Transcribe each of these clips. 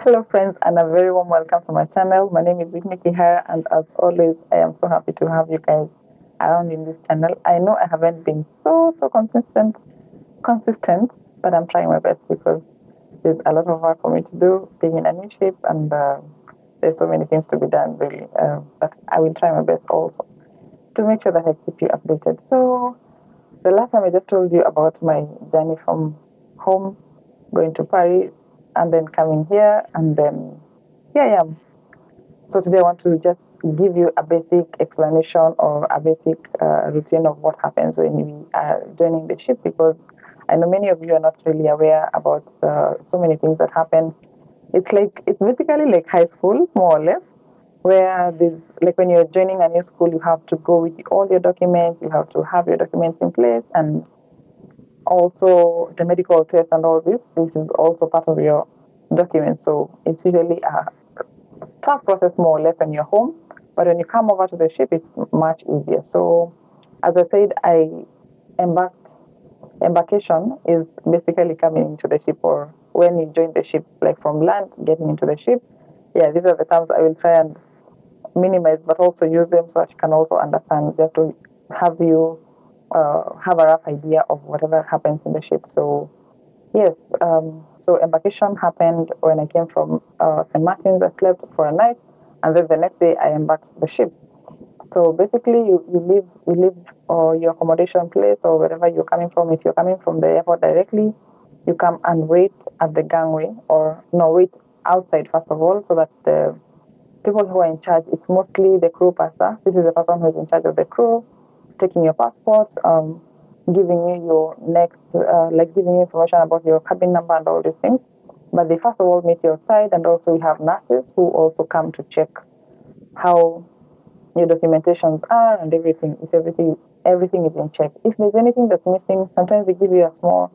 Hello, friends, and a very warm welcome to my channel. My name is Nikki here, and as always, I am so happy to have you guys around in this channel. I know I haven't been so consistent, but I'm trying my best because there's a lot of work for me to do, being in a new ship, and there's so many things to be done, really. But I will try my best also to make sure that I keep you updated. So, the last time I just told you about my journey from home, going to Paris, and then coming here, and then here I am. So today I want to just give you a basic explanation or a basic routine of what happens when we are joining the ship, because I know many of you are not really aware about so many things that happen. It's basically like high school, more or less, where there's like when you're joining a new school, you have to go with all your documents, you have to have your documents in place, and also the medical test and all this. This is also part of your documents. So it's usually a tough process more or less when you're home, but when you come over to the ship, it's much easier. So, as I said, I embarked. Embarkation is basically coming into the ship, or when you join the ship, like from land, getting into the ship. Yeah, these are the terms I will try and minimize, but also use them so that you can also understand, just to have you have a rough idea of whatever happens in the ship. So yes, so embarkation happened when I came from St. Martin's. I slept for a night, and then the next day I embarked the ship. So basically, you leave your accommodation place or wherever you're coming from. If you're coming from the airport directly, you come and wait at the gangway, or no, wait outside first of all, so that the people who are in charge, it's mostly the crew pastor. This is the person who is in charge of the crew, taking your passport, giving you your next, like giving you information about your cabin number and all these things. But they first of all meet your side, and also we have nurses who also come to check how your documentations are and everything. If everything is in check. If there's anything that's missing, sometimes they give you a small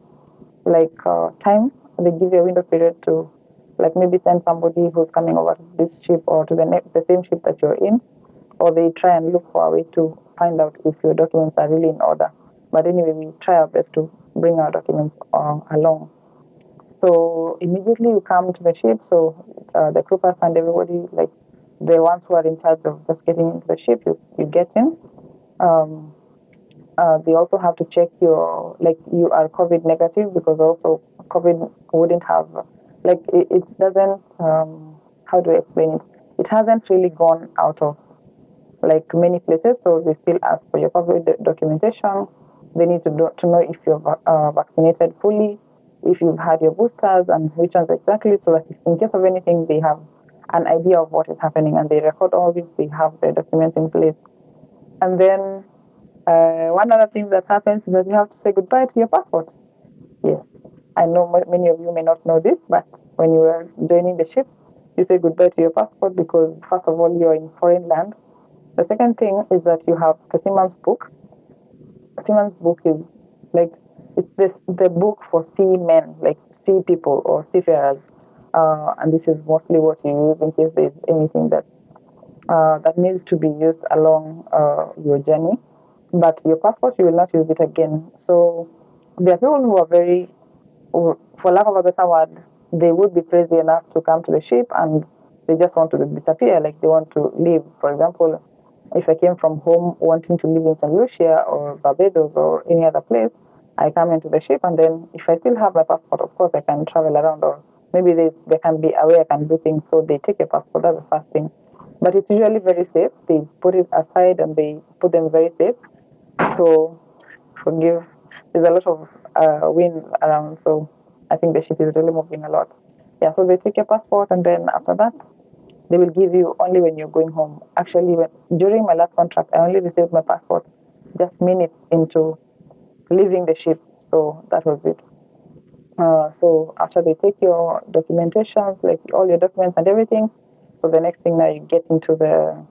time. They give you a window period to like maybe send somebody who's coming over to this ship or to the same ship that you're in, or they try and look for a way to find out if your documents are really in order. But anyway, we try our best to bring our documents along. So immediately you come to the ship. So the crew person and everybody, like the ones who are in charge of just getting into the ship, you get in. Um, they also have to check your, like, you are COVID negative, because also COVID wouldn't have, like, it doesn't, how do I explain it? It hasn't really gone out of like many places, so they still ask for your COVID documentation. They need to know if you're vaccinated fully, if you've had your boosters, and which ones exactly, so that if, in case of anything, they have an idea of what is happening, and they record all this. They have the documents in place, and then one other thing that happens is that you have to say goodbye to your passport. Yes, I know many of you may not know this, but when you are joining the ship, you say goodbye to your passport, because first of all, you're in foreign land. The second thing is that you have the seaman's book. Seaman's book is like, it's the book for seamen, like sea people or seafarers, and this is mostly what you use in case there's anything that needs to be used along your journey. But your passport, you will not use it again. So there are people who are very, for lack of a better word, they would be crazy enough to come to the ship and they just want to disappear, like they want to leave. For example, if I came from home wanting to live in St. Lucia or Barbados or any other place, I come into the ship, and then if I still have my passport, of course I can travel around, or maybe they can be aware I can do things, so they take a passport. That's the first thing. But it's usually very safe. They put it aside and they put them very safe. So forgive, there's a lot of wind around, so I think the ship is really moving a lot. Yeah, so they take your passport, and then after that, they will give you only when you're going home. Actually, during my last contract, I only received my passport just minutes into leaving the ship, so that was it. So after they take your documentations, like all your documents and everything, so the next thing now you get into the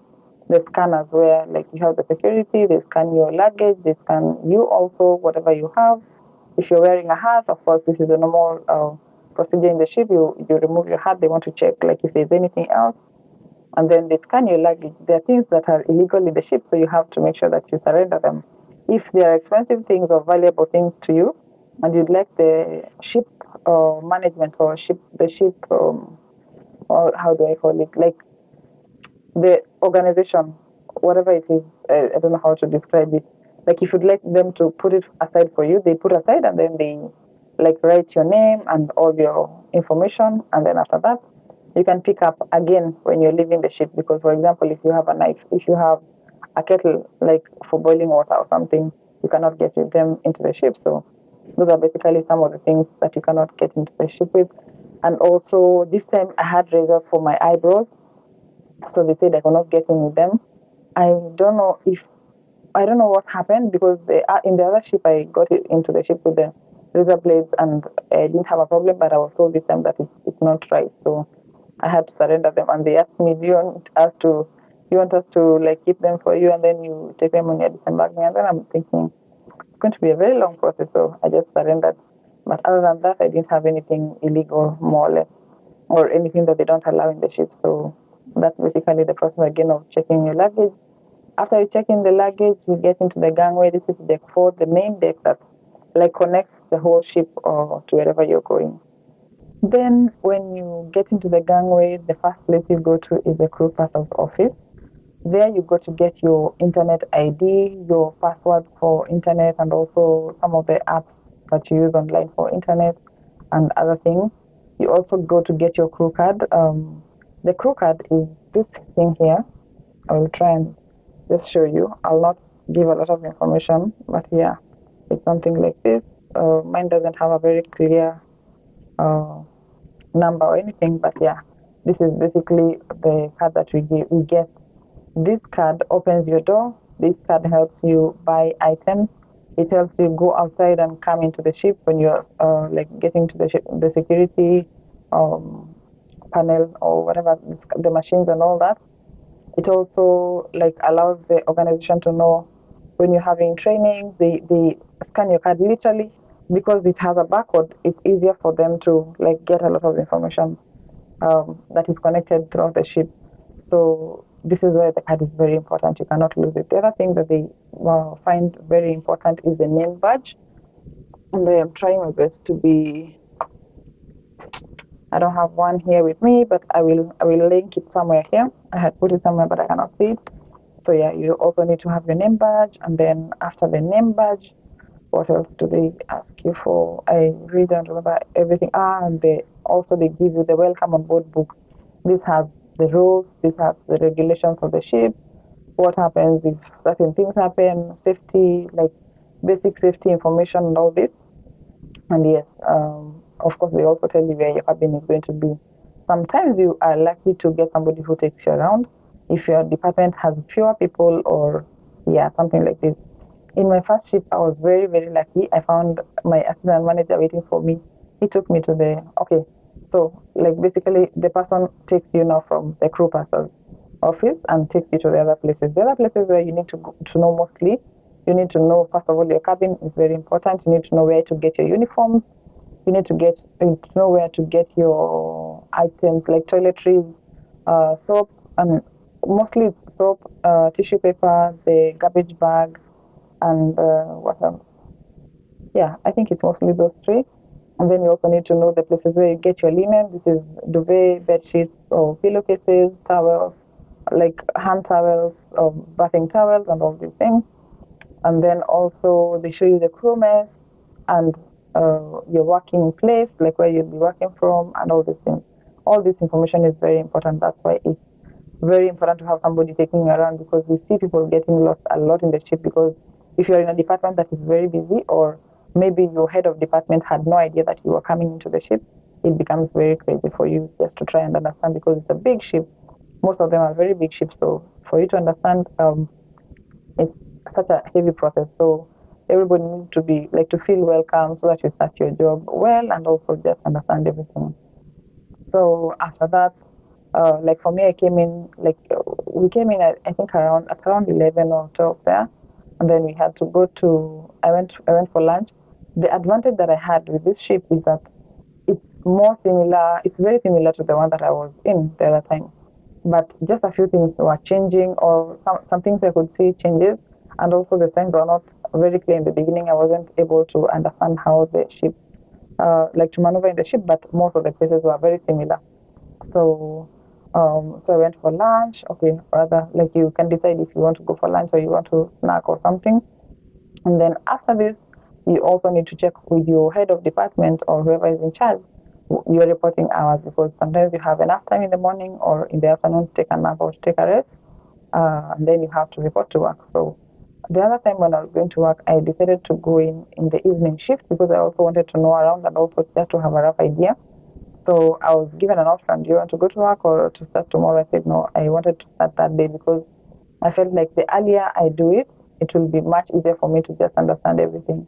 scanners, where like you have the security, they scan your luggage, they scan you also, whatever you have. If you're wearing a hat, of course, this is a normal procedure in the ship. You remove your hat. They want to check like if there's anything else, and then they scan your luggage. There are things that are illegal in the ship, so you have to make sure that you surrender them. If they are expensive things or valuable things to you, and you'd like the ship management or the ship or how do I call it? Like the organization, whatever it is, I don't know how to describe it. Like if you'd like them to put it aside for you, they put aside and then they like write your name and all your information, and then after that, you can pick up again when you're leaving the ship. Because, for example, if you have a knife, if you have a kettle like for boiling water or something, you cannot get with them into the ship. So those are basically some of the things that you cannot get into the ship with. And also, this time I had razors for my eyebrows, so they said I could not get in with them. I don't know if I don't know what happened because in the other ship I got it into the ship with the razor blades and I didn't have a problem, but I was told this time that it's not right, so I had to surrender them. And they asked me, you want us to like keep them for you and then you take them when you're disembarking? And then I'm thinking it's going to be a very long process, so I just surrendered. But other than that, I didn't have anything illegal, more or less, or anything that they don't allow in the ship. So that's basically the process again of checking your luggage. After you check in the luggage, you get into the gangway. This is deck 4, the main deck that like connects the whole ship or to wherever you're going. Then when you get into the gangway, the first place you go to is the crew passer's office. There you go to get your internet ID, your passwords for internet, and also some of the apps that you use online for internet and other things. You also go to get your crew card. The crew card is this thing here. I will try and just show you. I'll not give a lot of information, but yeah, it's something like this. Mine doesn't have a very clear uh, number or anything, but yeah, this is basically the card that we get. This card opens your door. This card helps you buy items. It helps you go outside and come into the ship when you're like getting to the ship, the security um, panel or whatever, the machines and all that. It also like allows the organization to know when you're having training. They scan your card literally because it has a barcode. It's easier for them to like get a lot of information that is connected throughout the ship. So this is where the card is very important. You cannot lose it. The other thing that they find very important is the name badge, and I am trying my best to be. I don't have one here with me, but I will link it somewhere here. I had put it somewhere, but I cannot see it. So yeah, you also need to have your name badge, and then after the name badge, what else do they ask you for? I really don't remember everything. And they give you the welcome on board book. This has the rules. This has the regulations of the ship. What happens if certain things happen? Safety, like basic safety information and all this. And yes, of course, they also tell you where your cabin is going to be. Sometimes you are likely to get somebody who takes you around if your department has fewer people or, yeah, something like this. In my first ship, I was very, very lucky. I found my assistant manager waiting for me. He took me to okay, so like basically the person takes you now from the crew pastor's office and takes you to the other places. The other places where you need to know mostly, you need to know, first of all, your cabin is very important. You need to know where to get your uniforms. You need to know where to get your items like toiletries, soap, and mostly soap, tissue paper, the garbage bag, and what else? Yeah, I think it's mostly those three. And then you also need to know the places where you get your linen. This is duvet, bed sheets, or pillowcases, towels, like hand towels, or bathing towels, and all these things. And then also they show you the crew mess and your working place, like where you'll be working from, and all these things. All this information is very important. That's why it's very important to have somebody taking you around, because we see people getting lost a lot in the ship. Because if you're in a department that is very busy, or maybe your head of department had no idea that you were coming into the ship, it becomes very crazy for you just to try and understand, because it's a big ship. Most of them are very big ships, so for you to understand, it's such a heavy process. So everybody needs to be like to feel welcome so that you start your job well and also just understand everything. So after that, like for me, I came in like we came in at, I think around 11 or 12 there, and then we had to go to. I went for lunch. The advantage that I had with this ship is that it's more similar. It's very similar to the one that I was in the other time, but just a few things were changing, or some things I could see changes, and also the signs were not very clear in the beginning. I wasn't able to understand how the ship, like to maneuver in the ship, but most of the places were very similar. So I went for lunch. Okay, rather, like you can decide if you want to go for lunch or you want to snack or something. And then after this, you also need to check with your head of department or whoever is in charge your reporting hours, because sometimes you have enough time in the morning or in the afternoon to take a nap or to take a rest, and then you have to report to work. So the other time when I was going to work, I decided to go in the evening shift because I also wanted to know around and also just to have a rough idea. So I was given an option: do you want to go to work or to start tomorrow? I said no, I wanted to start that day because I felt like the earlier I do it, it will be much easier for me to just understand everything.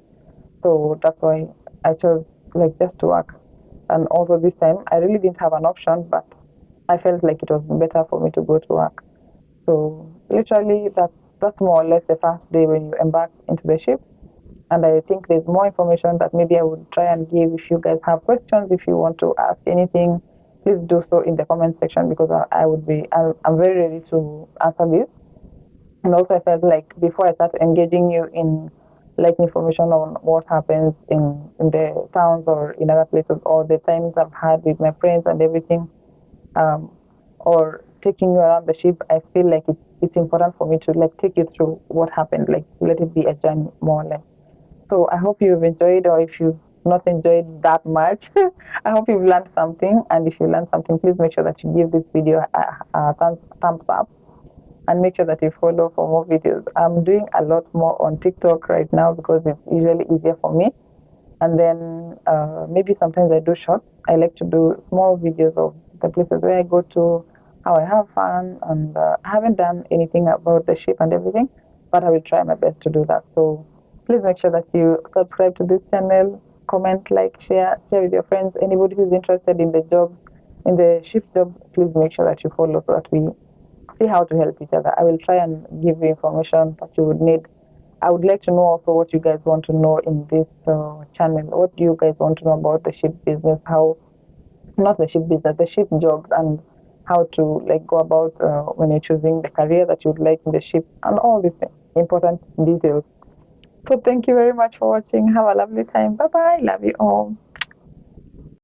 So that's why I chose like just to work. And also this time I really didn't have an option, but I felt like it was better for me to go to work. So literally that's more or less the first day when you embark into the ship. And I think there's more information that maybe I would try and give. If you guys have questions, if you want to ask anything, please do so in the comment section because I'm very ready to answer this. And also, I felt like before I start engaging you in like information on what happens in the towns or in other places, or the times I've had with my friends and everything, um, or taking you around the ship, I feel like it's important for me to like take you through what happened, like let it be a journey more or less. So I hope you've enjoyed, or if you've not enjoyed that much, I hope you've learned something. And if you learned something, please make sure that you give this video a thumbs up and make sure that you follow for more videos. I'm doing a lot more on TikTok right now because it's usually easier for me. And then maybe sometimes I do shorts. I like to do small videos of the places where I go to, how I have fun, and I haven't done anything about the ship and everything, but I will try my best to do that. So please make sure that you subscribe to this channel, comment, like, share with your friends. Anybody who's interested in the jobs, in the shift jobs, please make sure that you follow so that we see how to help each other. I will try and give you information that you would need. I would like to know also what you guys want to know in this channel. What do you guys want to know about the ship business? How, not the ship business, the ship jobs, and how to like go about when you're choosing the career that you'd like in the ship, and all these important details. So thank you very much for watching. Have a lovely time. Bye bye. Love you all.